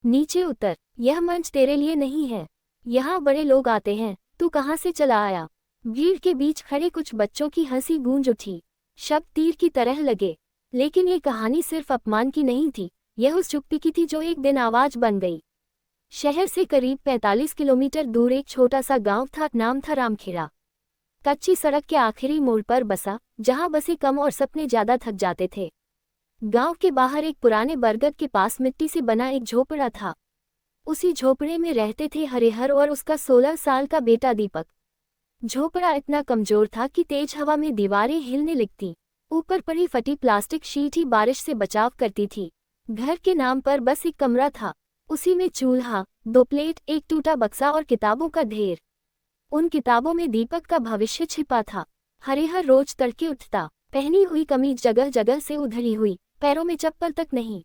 नीचे उतर, यह मंच तेरे लिए नहीं है। यहाँ बड़े लोग आते हैं, तू कहाँ से चला आया? भीड़ के बीच खड़े कुछ बच्चों की हंसी गूंज उठी। शब्द तीर की तरह लगे, लेकिन ये कहानी सिर्फ अपमान की नहीं थी, यह उस चुप्पी की थी जो एक दिन आवाज बन गई। शहर से करीब 45 किलोमीटर दूर एक छोटा सा गांव था, नाम था रामखेड़ा। कच्ची सड़क के आखिरी मोड़ पर बसा, जहां बसें कम और सपने ज्यादा थक जाते थे। गांव के बाहर एक पुराने बरगद के पास मिट्टी से बना एक झोपड़ा था। उसी झोपड़े में रहते थे हरिहर और उसका 16 साल का बेटा दीपक। झोपड़ा इतना कमजोर था कि तेज हवा में दीवारें हिलने लगती। ऊपर पड़ी फटी प्लास्टिक शीट ही बारिश से बचाव करती थी। घर के नाम पर बस एक कमरा था, उसी में चूल्हा, 2 प्लेट, एक टूटा बक्सा और किताबों का ढेर। उन किताबों में दीपक का भविष्य छिपा था। हरिहर रोज तड़के उठता, पहनी हुई कमीज जगह जगह से उधड़ी हुई, पैरों में चप्पल तक नहीं।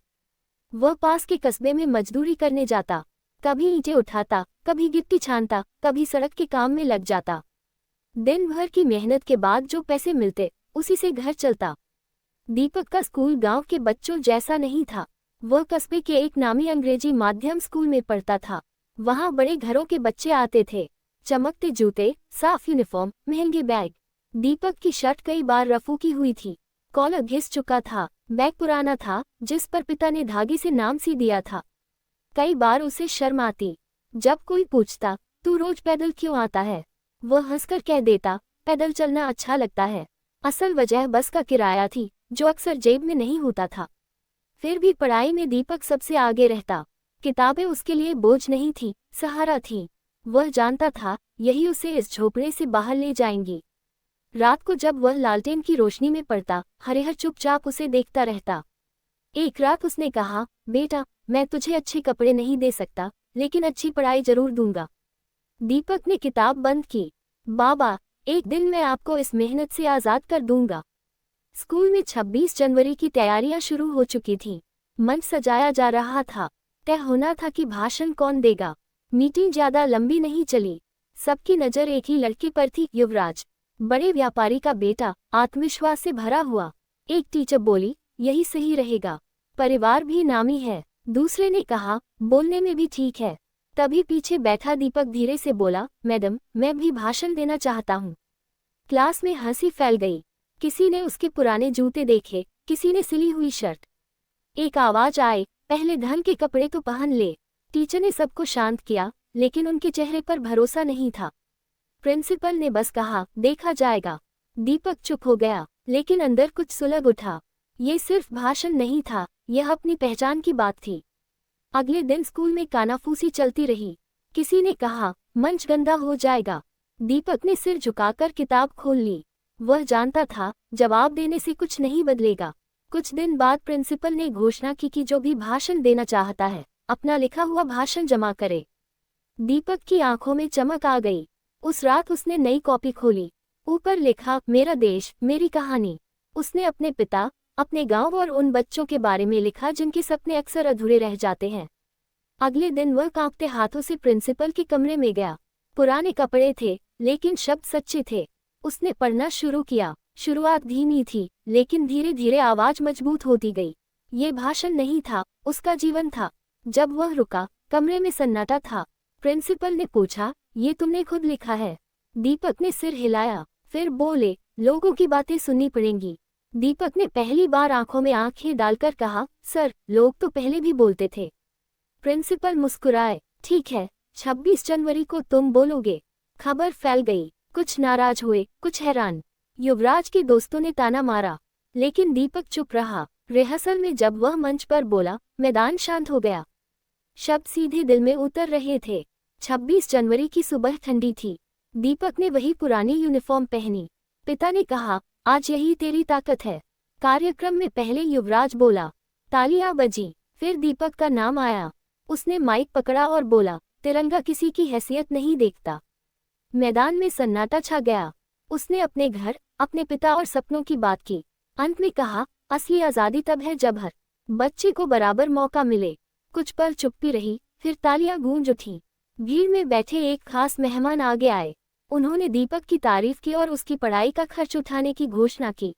वह पास के कस्बे में मजदूरी करने जाता, कभी ईंटें उठाता, कभी गिट्टी छानता, कभी सड़क के काम में लग जाता। दिन भर की मेहनत के बाद जो पैसे मिलते, उसी से घर चलता। दीपक का स्कूल गांव के बच्चों जैसा नहीं था। वह कस्बे के एक नामी अंग्रेजी माध्यम स्कूल में पढ़ता था। वहां बड़े घरों के बच्चे आते थे, चमकते जूते, साफ यूनिफॉर्म, महंगे बैग। दीपक की शर्ट कई बार रफू की हुई थी, कॉलर घिस चुका था, बैग पुराना था जिस पर पिता ने धागे से नाम सी दिया था। कई बार उसे शर्म आती। जब कोई पूछता, तू रोज पैदल क्यों आता है, वह हंसकर कह देता, पैदल चलना अच्छा लगता है। असल वजह बस का किराया थी, जो अक्सर जेब में नहीं होता था। फिर भी पढ़ाई में दीपक सबसे आगे रहता। किताबें उसके लिए बोझ नहीं थी, सहारा थी। वह जानता था, यही उसे इस झोपड़े से बाहर ले जाएंगी। रात को जब वह लालटेन की रोशनी में पड़ता, हरिहर चुपचाप उसे देखता रहता। एक रात उसने कहा, बेटा, मैं तुझे अच्छे कपड़े नहीं दे सकता, लेकिन अच्छी पढ़ाई जरूर दूंगा। दीपक ने किताब बंद की। बाबा, एक दिन मैं आपको इस मेहनत से आज़ाद कर दूंगा। स्कूल में 26 जनवरी की तैयारियां शुरू हो चुकी थीं। मंच सजाया जा रहा था। तय होना था कि भाषण कौन देगा। मीटिंग ज्यादा लंबी नहीं चली। सबकी नज़र एक ही लड़के पर थी, युवराज, बड़े व्यापारी का बेटा, आत्मविश्वास से भरा हुआ। एक टीचर बोली, यही सही रहेगा, परिवार भी नामी है। दूसरे ने कहा, बोलने में भी ठीक है। तभी पीछे बैठा दीपक धीरे से बोला, मैडम, मैं भी भाषण देना चाहता हूँ। क्लास में हंसी फैल गई। किसी ने उसके पुराने जूते देखे, किसी ने सिली हुई शर्ट। एक आवाज आए, पहले ढंग के कपड़े तो पहन ले। टीचर ने सबको शांत किया, लेकिन उनके चेहरे पर भरोसा नहीं था। प्रिंसिपल ने बस कहा, देखा जाएगा। दीपक चुप हो गया, लेकिन अंदर कुछ सुलग उठा। ये सिर्फ भाषण नहीं था, यह अपनी पहचान की बात थी। अगले दिन स्कूल में कानाफूसी चलती रही। किसी ने कहा, मंच गंदा हो जाएगा। दीपक ने सिर झुकाकर किताब खोल ली। वह जानता था, जवाब देने से कुछ नहीं बदलेगा। कुछ दिन बाद प्रिंसिपल ने घोषणा की कि जो भी भाषण देना चाहता है, अपना लिखा हुआ भाषण जमा करे। दीपक की आंखों में चमक आ गई। उस रात उसने नई कॉपी खोली। ऊपर लिखा, मेरा देश, मेरी कहानी। उसने अपने पिता, अपने गांव और उन बच्चों के बारे में लिखा जिनके सपने अक्सर अधूरे रह जाते हैं। अगले दिन वह कांपते हाथों से प्रिंसिपल के कमरे में गया। पुराने कपड़े थे, लेकिन शब्द सच्चे थे। उसने पढ़ना शुरू किया। शुरुआत धीमी थी, लेकिन धीरे धीरे आवाज मजबूत होती गई। ये भाषण नहीं था, उसका जीवन था। जब वह रुका, कमरे में सन्नाटा था। प्रिंसिपल ने पूछा, ये तुमने खुद लिखा है? दीपक ने सिर हिलाया। फिर बोले, लोगों की बातें सुननी पड़ेंगी। दीपक ने पहली बार आंखों में आंखें डालकर कहा, सर, लोग तो पहले भी बोलते थे। प्रिंसिपल मुस्कुराए, ठीक है, 26 जनवरी को तुम बोलोगे। खबर फैल गई। कुछ नाराज हुए, कुछ हैरान। युवराज के दोस्तों ने ताना मारा, लेकिन दीपक चुप रहा। रिहर्सल में जब वह मंच पर बोला, मैदान शांत हो गया। शब्द सीधे दिल में उतर रहे थे। 26 जनवरी की सुबह ठंडी थी। दीपक ने वही पुरानी यूनिफॉर्म पहनी। पिता ने कहा, आज यही तेरी ताकत है। कार्यक्रम में पहले युवराज बोला, तालियां बजी। फिर दीपक का नाम आया। उसने माइक पकड़ा और बोला, तिरंगा किसी की हैसियत नहीं देखता। मैदान में सन्नाटा छा गया। उसने अपने घर, अपने पिता और सपनों की बात की। अंत में कहा, असली आज़ादी तब है जब हर बच्चे को बराबर मौका मिले। कुछ पल चुप्पी रही, फिर तालियां गूंज उठीं। भीड़ में बैठे एक खास मेहमान आगे आए। उन्होंने दीपक की तारीफ की और उसकी पढ़ाई का खर्च उठाने की घोषणा की।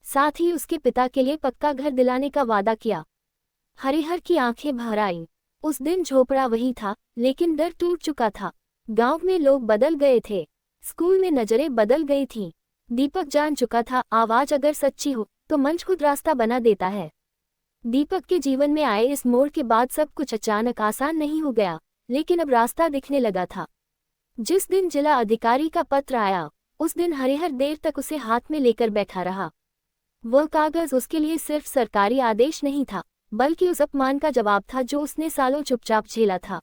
साथ ही उसके पिता के लिए पक्का घर दिलाने का वादा किया। हरिहर की आंखें भर आईं। उस दिन झोपड़ा वही था, लेकिन डर टूट चुका था। गांव में लोग बदल गए थे, स्कूल में नजरें बदल गई थीं। दीपक जान चुका था, आवाज अगर सच्ची हो तो मंच खुद रास्ता बना देता है। दीपक के जीवन में आए इस मोड़ के बाद सब कुछ अचानक आसान नहीं हो गया, लेकिन अब रास्ता दिखने लगा था। जिस दिन जिला अधिकारी का पत्र आया, उस दिन हरिहर देर तक उसे हाथ में लेकर बैठा रहा। वह कागज उसके लिए सिर्फ सरकारी आदेश नहीं था, बल्कि उस अपमान का जवाब था जो उसने सालों चुपचाप झेला था।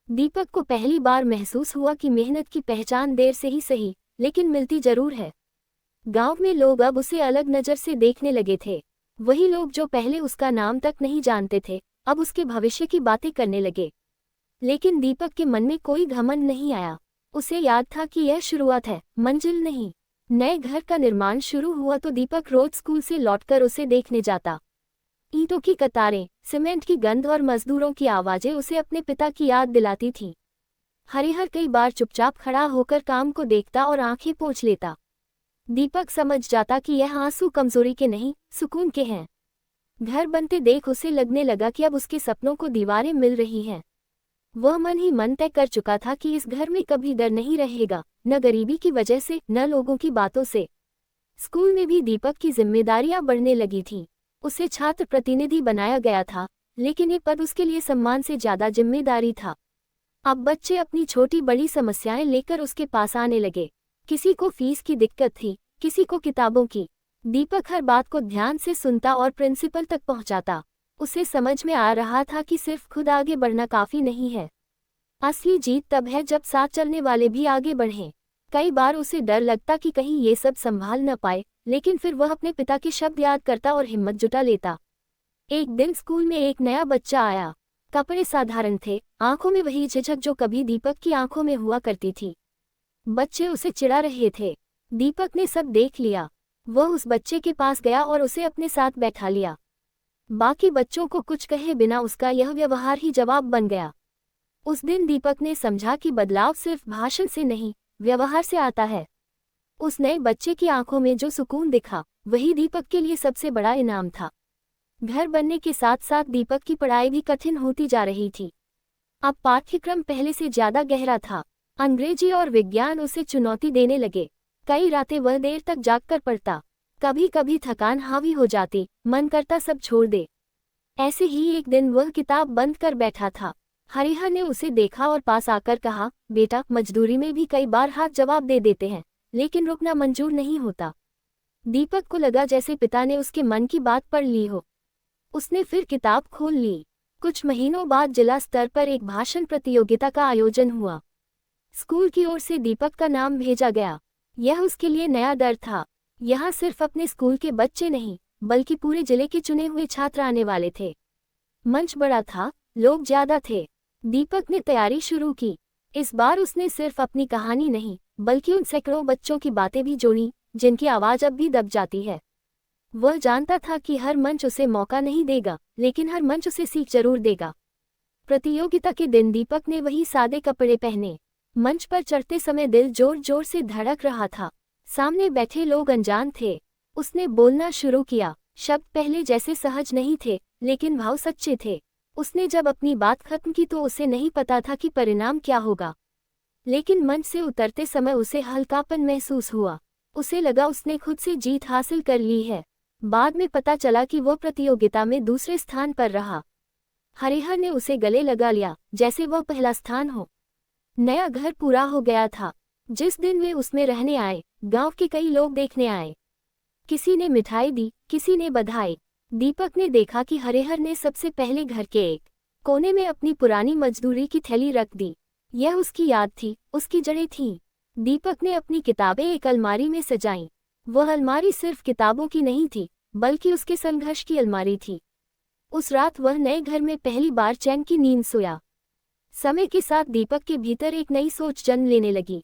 दीपक को पहली बार महसूस हुआ कि मेहनत की पहचान देर से ही सही, लेकिन मिलती जरूर है। गांव में लोग अब उसे अलग नजर से देखने लगे थे। वही लोग जो पहले उसका नाम तक नहीं जानते थे, अब उसके भविष्य की बातें करने लगे। लेकिन दीपक के मन में कोई घमंड नहीं आया। उसे याद था कि यह शुरुआत है, मंजिल नहीं। नए घर का निर्माण शुरू हुआ तो दीपक रोज स्कूल से लौटकर उसे देखने जाता। ईंटों की कतारें, सीमेंट की गंध और मजदूरों की आवाजें उसे अपने पिता की याद दिलाती थीं। हरिहर कई बार चुपचाप खड़ा होकर काम को देखता और आंखें पोंछ लेता। दीपक समझ जाता कि यह आंसू कमजोरी के नहीं, सुकून के हैं। घर बनते देख उसे लगने लगा कि अब उसके सपनों को दीवारें मिल रही हैं। वह मन ही मन तय कर चुका था कि इस घर में कभी डर नहीं रहेगा, न गरीबी की वजह से, न लोगों की बातों से। स्कूल में भी दीपक की जिम्मेदारियां बढ़ने लगी थीं। उसे छात्र प्रतिनिधि बनाया गया था, लेकिन ये पद उसके लिए सम्मान से ज्यादा जिम्मेदारी था। अब बच्चे अपनी छोटी बड़ी समस्याएं लेकर उसके पास आने लगे। किसी को फीस की दिक्कत थी, किसी को किताबों की। दीपक हर बात को ध्यान से सुनता और प्रिंसिपल तक पहुंचाता। उसे समझ में आ रहा था कि सिर्फ खुद आगे बढ़ना काफी नहीं है। असली जीत तब है जब साथ चलने वाले भी आगे बढ़ें। कई बार उसे डर लगता कि कहीं ये सब संभाल न पाए, लेकिन फिर वह अपने पिता के शब्द याद करता और हिम्मत जुटा लेता। एक दिन स्कूल में एक नया बच्चा आया। कपड़े साधारण थे, आंखों में वही झिझक जो कभी दीपक की आंखों में हुआ करती थी। बच्चे उसे चिढ़ा रहे थे। दीपक ने सब देख लिया। वह उस बच्चे के पास गया और उसे अपने साथ बैठा लिया। बाकी बच्चों को कुछ कहे बिना उसका यह व्यवहार ही जवाब बन गया। उस दिन दीपक ने समझा कि बदलाव सिर्फ भाषण से नहीं, व्यवहार से आता है। उस नए बच्चे की आंखों में जो सुकून दिखा, वही दीपक के लिए सबसे बड़ा इनाम था। घर बनने के साथ साथ दीपक की पढ़ाई भी कठिन होती जा रही थी। अब पाठ्यक्रम पहले से ज्यादा गहरा था। अंग्रेजी और विज्ञान उसे चुनौती देने लगे। कई रातें वह देर तक जागकर पढ़ता। कभी कभी थकान हावी हो जाती, मन करता सब छोड़ दे। ऐसे ही एक दिन वह किताब बंद कर बैठा था। हरिहर ने उसे देखा और पास आकर कहा, बेटा, मजदूरी में भी कई बार हाथ जवाब दे देते हैं, लेकिन रुकना मंजूर नहीं होता। दीपक को लगा जैसे पिता ने उसके मन की बात पढ़ ली हो। उसने फिर किताब खोल ली। कुछ महीनों बाद जिला स्तर पर एक भाषण प्रतियोगिता का आयोजन हुआ। स्कूल की ओर से दीपक का नाम भेजा गया। यह उसके लिए नया डर था। यहाँ सिर्फ अपने स्कूल के बच्चे नहीं, बल्कि पूरे जिले के चुने हुए छात्र आने वाले थे। मंच बड़ा था, लोग ज्यादा थे। दीपक ने तैयारी शुरू की। इस बार उसने सिर्फ अपनी कहानी नहीं, बल्कि उन सैकड़ों बच्चों की बातें भी जोड़ी, जिनकी आवाज अब भी दब जाती है। वह जानता था कि हर मंच उसे मौका नहीं देगा, लेकिन हर मंच उसे सीख जरूर देगा। प्रतियोगिता के दिन दीपक ने वही सादे कपड़े पहने। मंच पर चढ़ते समय दिल जोर जोर से धड़क रहा था। सामने बैठे लोग अनजान थे। उसने बोलना शुरू किया। शब्द पहले जैसे सहज नहीं थे, लेकिन भाव सच्चे थे। उसने जब अपनी बात खत्म की तो उसे नहीं पता था कि परिणाम क्या होगा, लेकिन मंच से उतरते समय उसे हल्कापन महसूस हुआ। उसे लगा उसने खुद से जीत हासिल कर ली है। बाद में पता चला कि वह प्रतियोगिता में दूसरे स्थान पर रहा। हरिहर ने उसे गले लगा लिया, जैसे वह पहला स्थान हो। नया घर पूरा हो गया था। जिस दिन वे उसमें रहने आए, गांव के कई लोग देखने आए। किसी ने मिठाई दी, किसी ने बधाई। दीपक ने देखा कि हरिहर ने सबसे पहले घर के एक कोने में अपनी पुरानी मजदूरी की थैली रख दी। यह उसकी याद थी, उसकी जड़ें थीं। दीपक ने अपनी किताबें एक अलमारी में सजाईं। वह अलमारी सिर्फ किताबों की नहीं थी, बल्कि उसके संघर्ष की अलमारी थी। उस रात वह नए घर में पहली बार चैन की नींद सोया। समय के साथ दीपक के भीतर एक नई सोच जन्म लेने लगी।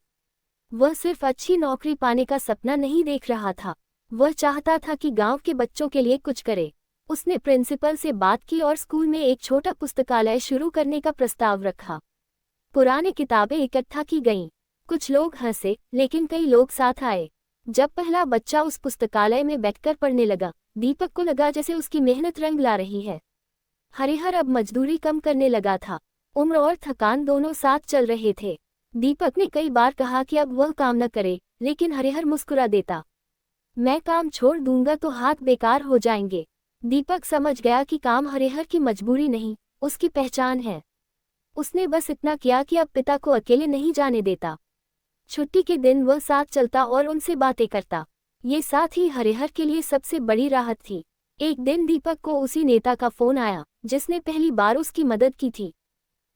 वह सिर्फ अच्छी नौकरी पाने का सपना नहीं देख रहा था, वह चाहता था कि गांव के बच्चों के लिए कुछ करे। उसने प्रिंसिपल से बात की और स्कूल में एक छोटा पुस्तकालय शुरू करने का प्रस्ताव रखा। पुरानी किताबें इकट्ठा की गईं। कुछ लोग हंसे, लेकिन कई लोग साथ आए। जब पहला बच्चा उस पुस्तकालय में बैठकर पढ़ने लगा, दीपक को लगा जैसे उसकी मेहनत रंग ला रही है। हरिहर अब मजदूरी कम करने लगा था। उम्र और थकान दोनों साथ चल रहे थे। दीपक ने कई बार कहा कि अब वह काम न करे, लेकिन हरिहर मुस्कुरा देता। मैं काम छोड़ दूंगा तो हाथ बेकार हो जाएंगे। दीपक समझ गया कि काम हरिहर की मजबूरी नहीं, उसकी पहचान है। उसने बस इतना किया कि अब पिता को अकेले नहीं जाने देता। छुट्टी के दिन वह साथ चलता और उनसे बातें करता। ये साथ ही हरिहर के लिए सबसे बड़ी राहत थी। एक दिन दीपक को उसी नेता का फोन आया जिसने पहली बार उसकी मदद की थी।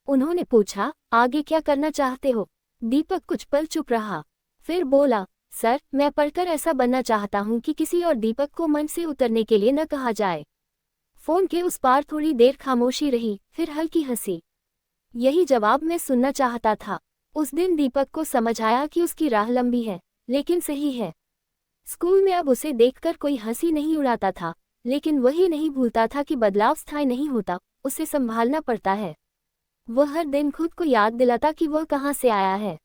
उन्होंने पूछा, आगे क्या करना चाहते हो? दीपक कुछ पल चुप रहा, फिर बोला, सर, मैं पढ़कर ऐसा बनना चाहता हूँ कि किसी और दीपक को मन से उतरने के लिए न कहा जाए। फोन के उस पार थोड़ी देर खामोशी रही, फिर हल्की हंसी। यही जवाब मैं सुनना चाहता था। उस दिन दीपक को समझ आया कि उसकी राह लंबी है, लेकिन सही है। स्कूल में अब उसे देखकर कोई हंसी नहीं उड़ाता था, लेकिन वही नहीं भूलता था कि बदलाव स्थायी नहीं होता, उसे संभालना पड़ता है। वह हर दिन खुद को याद दिलाता कि वह कहाँ से आया है।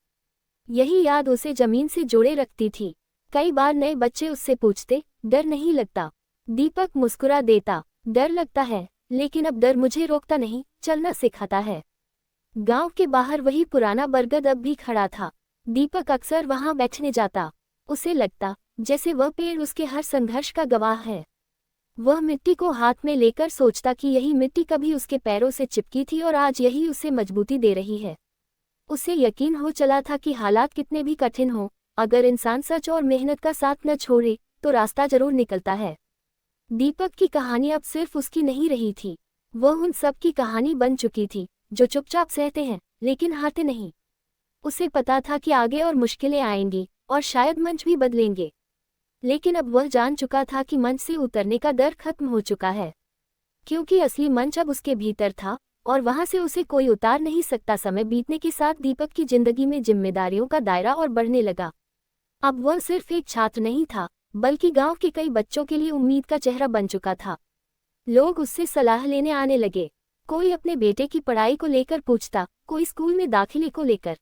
यही याद उसे जमीन से जोड़े रखती थी। कई बार नए बच्चे उससे पूछते, डर नहीं लगता? दीपक मुस्कुरा देता, डर लगता है, लेकिन अब डर मुझे रोकता नहीं, चलना सिखाता है। गांव के बाहर वही पुराना बरगद अब भी खड़ा था। दीपक अक्सर वहां बैठने जाता। उसे लगता जैसे वह पेड़ उसके हर संघर्ष का गवाह है। वह मिट्टी को हाथ में लेकर सोचता कि यही मिट्टी कभी उसके पैरों से चिपकी थी और आज यही उसे मजबूती दे रही है। उसे यकीन हो चला था कि हालात कितने भी कठिन हों, अगर इंसान सच और मेहनत का साथ न छोड़े तो रास्ता जरूर निकलता है। दीपक की कहानी अब सिर्फ उसकी नहीं रही थी, वह उन सब की कहानी बन चुकी थी जो चुपचाप सहते हैं लेकिन हारते नहीं। उसे पता था कि आगे और मुश्किलें आएंगी और शायद मंच भी बदलेंगे, लेकिन अब वह जान चुका था कि मंच से उतरने का डर खत्म हो चुका है, क्योंकि असली मंच अब उसके भीतर था और वहां से उसे कोई उतार नहीं सकता। समय बीतने के साथ दीपक की जिंदगी में जिम्मेदारियों का दायरा और बढ़ने लगा। अब वह सिर्फ एक छात्र नहीं था, बल्कि गांव के कई बच्चों के लिए उम्मीद का चेहरा बन चुका था। लोग उससे सलाह लेने आने लगे। कोई अपने बेटे की पढ़ाई को लेकर पूछता, कोई स्कूल में दाखिले को लेकर।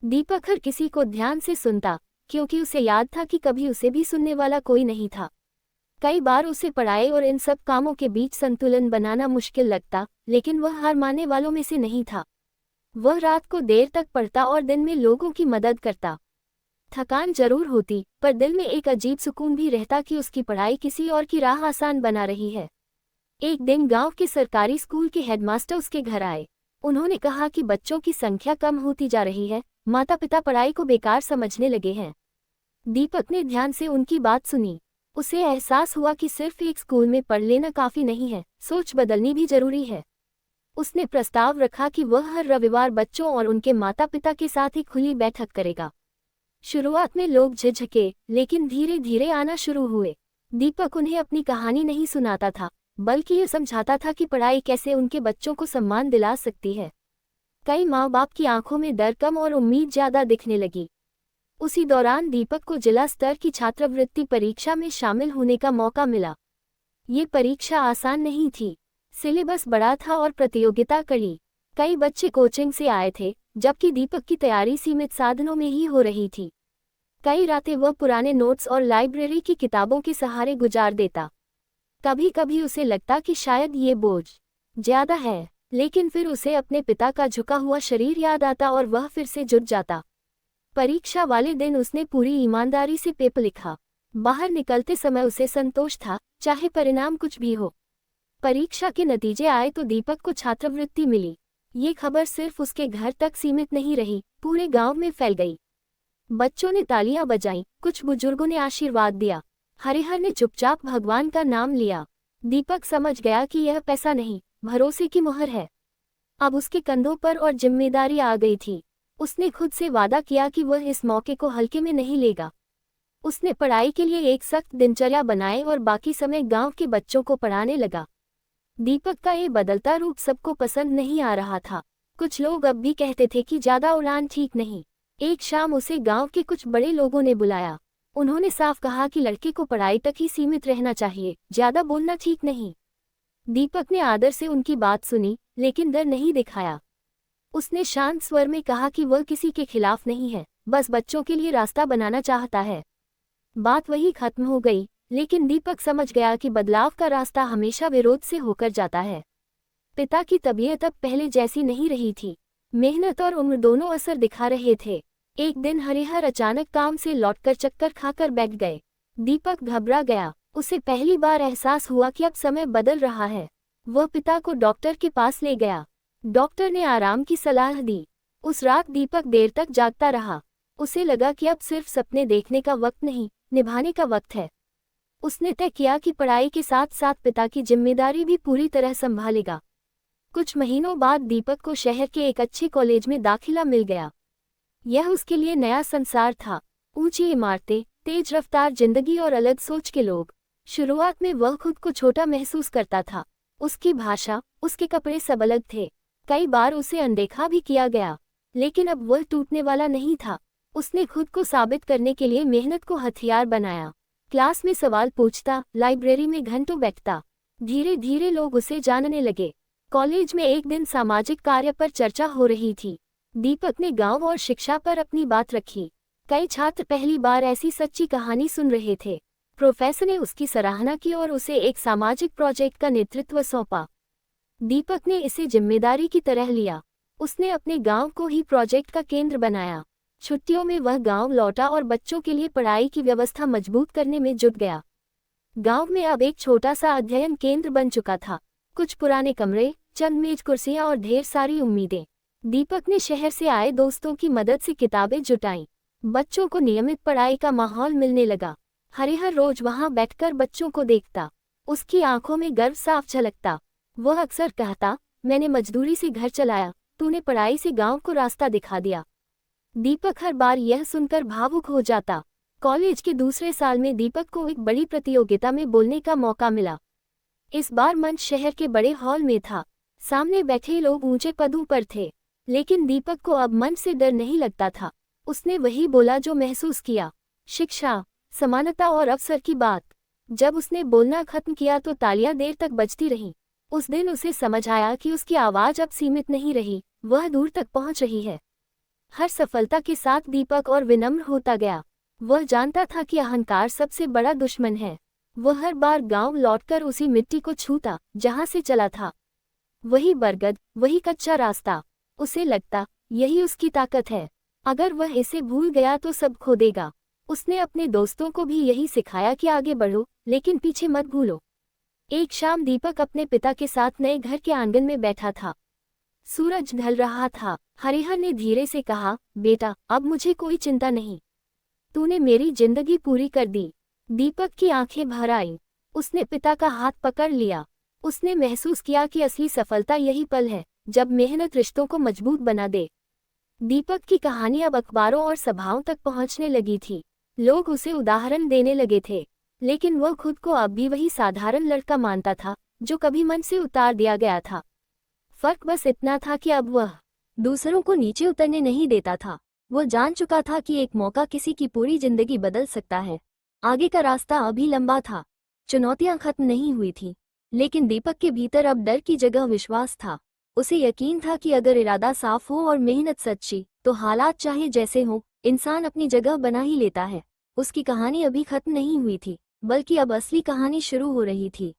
दीपक हर किसी को ध्यान से सुनता, क्योंकि उसे याद था कि कभी उसे भी सुनने वाला कोई नहीं था। कई बार उसे पढ़ाई और इन सब कामों के बीच संतुलन बनाना मुश्किल लगता, लेकिन वह हार मानने वालों में से नहीं था। वह रात को देर तक पढ़ता और दिन में लोगों की मदद करता। थकान जरूर होती, पर दिल में एक अजीब सुकून भी रहता कि उसकी पढ़ाई किसी और की राह आसान बना रही है। एक दिन गांव के सरकारी स्कूल के हेडमास्टर उसके घर आए। उन्होंने कहा कि बच्चों की संख्या कम होती जा रही है, माता पिता पढ़ाई को बेकार समझने लगे हैं। दीपक ने ध्यान से उनकी बात सुनी। उसे एहसास हुआ कि सिर्फ एक स्कूल में पढ़ लेना काफी नहीं है, सोच बदलनी भी जरूरी है। उसने प्रस्ताव रखा कि वह हर रविवार बच्चों और उनके माता पिता के साथ एक खुली बैठक करेगा। शुरुआत में लोग झिझके, लेकिन धीरे धीरे आना शुरू हुए। दीपक उन्हें अपनी कहानी नहीं सुनाता था, बल्कि ये समझाता था कि पढ़ाई कैसे उनके बच्चों को सम्मान दिला सकती है। कई माँ बाप की आंखों में डर कम और उम्मीद ज्यादा दिखने लगी। उसी दौरान दीपक को जिला स्तर की छात्रवृत्ति परीक्षा में शामिल होने का मौका मिला। ये परीक्षा आसान नहीं थी, सिलेबस बड़ा था और प्रतियोगिता कड़ी। कई बच्चे कोचिंग से आए थे, जबकि दीपक की तैयारी सीमित साधनों में ही हो रही थी। कई रातें वह पुराने नोट्स और लाइब्रेरी की किताबों के सहारे गुजार देता। कभी कभी उसे लगता कि शायद ये बोझ ज्यादा है, लेकिन फिर उसे अपने पिता का झुका हुआ शरीर याद आता और वह फिर से जुट जाता। परीक्षा वाले दिन उसने पूरी ईमानदारी से पेपर लिखा। बाहर निकलते समय उसे संतोष था, चाहे परिणाम कुछ भी हो। परीक्षा के नतीजे आए तो दीपक को छात्रवृत्ति मिली। ये खबर सिर्फ उसके घर तक सीमित नहीं रही, पूरे गांव में फैल गई। बच्चों ने तालियां बजाईं, कुछ बुजुर्गों ने आशीर्वाद दिया। हरिहर ने चुपचाप भगवान का नाम लिया। दीपक समझ गया कि यह पैसा नहीं, भरोसे की मुहर है। अब उसके कंधों पर और जिम्मेदारी आ गई थी। उसने खुद से वादा किया कि वह इस मौके को हल्के में नहीं लेगा। उसने पढ़ाई के लिए एक सख्त दिनचर्या बनाए और बाकी समय गांव के बच्चों को पढ़ाने लगा। दीपक का ये बदलता रूप सबको पसंद नहीं आ रहा था। कुछ लोग अब भी कहते थे कि ज्यादा उड़ान ठीक नहीं। एक शाम उसे गांव के कुछ बड़े लोगों ने बुलाया। उन्होंने साफ कहा कि लड़के को पढ़ाई तक ही सीमित रहना चाहिए, ज्यादा बोलना ठीक नहीं। दीपक ने आदर से उनकी बात सुनी, लेकिन डर नहीं दिखाया। उसने शांत स्वर में कहा कि वह किसी के खिलाफ नहीं है, बस बच्चों के लिए रास्ता बनाना चाहता है। बात वही खत्म हो गई, लेकिन दीपक समझ गया कि बदलाव का रास्ता हमेशा विरोध से होकर जाता है। पिता की तबीयत अब पहले जैसी नहीं रही थी। मेहनत और उम्र दोनों असर दिखा रहे थे। एक दिन हरिहर अचानक काम से लौटकर चक्कर खाकर बैठ गए। दीपक घबरा गया। उसे पहली बार एहसास हुआ कि अब समय बदल रहा है। वह पिता को डॉक्टर के पास ले गया। डॉक्टर ने आराम की सलाह दी। उस रात दीपक देर तक जागता रहा। उसे लगा कि अब सिर्फ सपने देखने का वक्त नहीं, निभाने का वक्त है। उसने तय किया कि पढ़ाई के साथ साथ पिता की जिम्मेदारी भी पूरी तरह संभालेगा। कुछ महीनों बाद दीपक को शहर के एक अच्छे कॉलेज में दाखिला मिल गया। यह उसके लिए नया संसार था। ऊंची इमारतें, तेज रफ्तार जिंदगी और अलग सोच के लोग। शुरुआत में वह खुद को छोटा महसूस करता था। उसकी भाषा, उसके कपड़े सब अलग थे। कई बार उसे अनदेखा भी किया गया, लेकिन अब वह टूटने वाला नहीं था। उसने खुद को साबित करने के लिए मेहनत को हथियार बनाया। क्लास में सवाल पूछता, लाइब्रेरी में घंटों बैठता। धीरे धीरे लोग उसे जानने लगे। कॉलेज में एक दिन सामाजिक कार्य पर चर्चा हो रही थी। दीपक ने गांव और शिक्षा पर अपनी बात रखी। कई छात्र पहली बार ऐसी सच्ची कहानी सुन रहे थे। प्रोफेसर ने उसकी सराहना की और उसे एक सामाजिक प्रोजेक्ट का नेतृत्व सौंपा। दीपक ने इसे जिम्मेदारी की तरह लिया। उसने अपने गांव को ही प्रोजेक्ट का केंद्र बनाया। छुट्टियों में वह गांव लौटा और बच्चों के लिए पढ़ाई की व्यवस्था मजबूत करने में जुट गया। गांव में अब एक छोटा सा अध्ययन केंद्र बन चुका था। कुछ पुराने कमरे, चंद मेज कुर्सियां और ढेर सारी उम्मीदें। दीपक ने शहर से आए दोस्तों की मदद से किताबें जुटाईं। बच्चों को नियमित पढ़ाई का माहौल मिलने लगा। हरिहर रोज वहां बैठकर बच्चों को देखता। उसकी आंखों में गर्व साफ झलकता। वह अक्सर कहता, मैंने मजदूरी से घर चलाया, तूने पढ़ाई से गांव को रास्ता दिखा दिया। दीपक हर बार यह सुनकर भावुक हो जाता। कॉलेज के दूसरे साल में दीपक को एक बड़ी प्रतियोगिता में बोलने का मौका मिला। इस बार मंच शहर के बड़े हॉल में था। सामने बैठे लोग ऊंचे पदों पर थे, लेकिन दीपक को अब मंच से डर नहीं लगता था। उसने वही बोला जो महसूस किया, शिक्षा, समानता और अवसर की बात। जब उसने बोलना खत्म किया तो तालियां देर तक बजती रहीं। उस दिन उसे समझ आया कि उसकी आवाज अब सीमित नहीं रही, वह दूर तक पहुंच रही है। हर सफलता के साथ दीपक और विनम्र होता गया। वह जानता था कि अहंकार सबसे बड़ा दुश्मन है। वह हर बार गांव लौटकर उसी मिट्टी को छूता जहां से चला था। वही बरगद, वही कच्चा रास्ता। उसे लगता, यही उसकी ताकत है। अगर वह इसे भूल गया तो सब खो देगा। उसने अपने दोस्तों को भी यही सिखाया कि आगे बढ़ो, लेकिन पीछे मत भूलो। एक शाम दीपक अपने पिता के साथ नए घर के आंगन में बैठा था। सूरज ढल रहा था। हरिहर ने धीरे से कहा, बेटा, अब मुझे कोई चिंता नहीं। तूने मेरी जिंदगी पूरी कर दी। दीपक की आंखें भर आईं। उसने पिता का हाथ पकड़ लिया। उसने महसूस किया कि असली सफलता यही पल है, जब मेहनत रिश्तों को मजबूत बना दे। दीपक की कहानी अब अखबारों और सभाओं तक पहुंचने लगी थी। लोग उसे उदाहरण देने लगे थे, लेकिन वह खुद को अब भी वही साधारण लड़का मानता था, जो कभी मन से उतार दिया गया था। फर्क बस इतना था कि अब वह दूसरों को नीचे उतरने नहीं देता था। वह जान चुका था कि एक मौका किसी की पूरी जिंदगी बदल सकता है। आगे का रास्ता अभी लंबा था। चुनौतियां खत्म नहीं हुई थीं, लेकिन दीपक के भीतर अब डर की जगह विश्वास था। उसे यकीन था कि अगर इरादा साफ हो और मेहनत सच्ची, तो हालात चाहे जैसे हों, इंसान अपनी जगह बना ही लेता है। उसकी कहानी अभी खत्म नहीं हुई थी, बल्कि अब असली कहानी शुरू हो रही थी।